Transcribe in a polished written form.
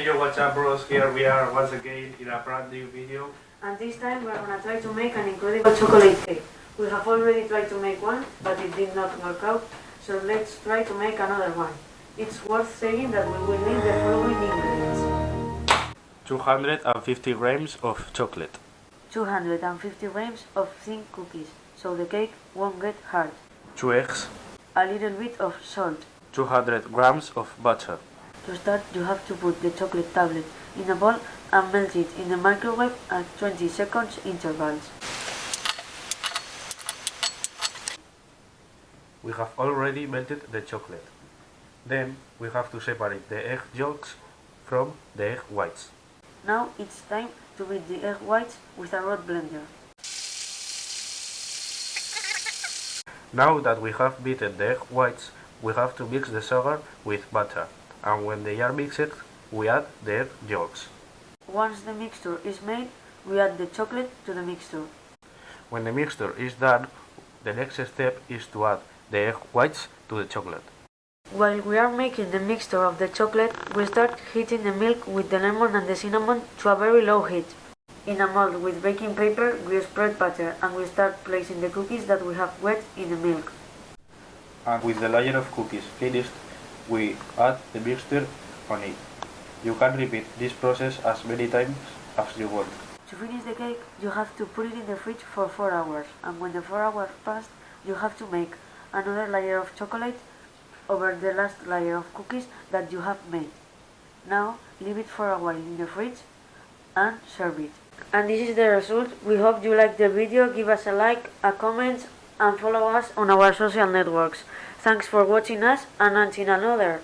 Hey yo, what's up bros, here we are once again in a brand new video. And this time we are going to try to make an incredible chocolate cake. We have already tried to make one, but it did not work out, so let's try to make another one. It's worth saying that we will need the following ingredients. 250 grams of chocolate. 250 grams of thin cookies, so the cake won't get hard. 2 eggs. A little bit of salt. 200 grams of butter. To start, you have to put the chocolate tablet in a bowl and melt it in the microwave at 20 seconds intervals. We have already melted the chocolate. Then we have to separate the egg yolks from the egg whites. Now it's time to beat the egg whites with a rod blender. Now that we have beaten the egg whites, we have to mix the sugar with butter, and when they are mixed, we add the egg yolks. Once the mixture is made, we add the chocolate to the mixture. When the mixture is done, the next step is to add the egg whites to the chocolate. While we are making the mixture of the chocolate, we start heating the milk with the lemon and the cinnamon to a very low heat. In a mold with baking paper, we spread butter and we start placing the cookies that we have wet in the milk. And with the layer of cookies finished, we add the mixture on it. You can repeat this process as many times as you want. To finish the cake, you have to put it in the fridge for 4 hours, and when the 4 hours pass, you have to make another layer of chocolate over the last layer of cookies that you have made. Now, leave it for a while in the fridge and serve it. And this is the result. We hope you liked the video. Give us a like, a comment, and follow us on our social networks. Thanks for watching us, and until another.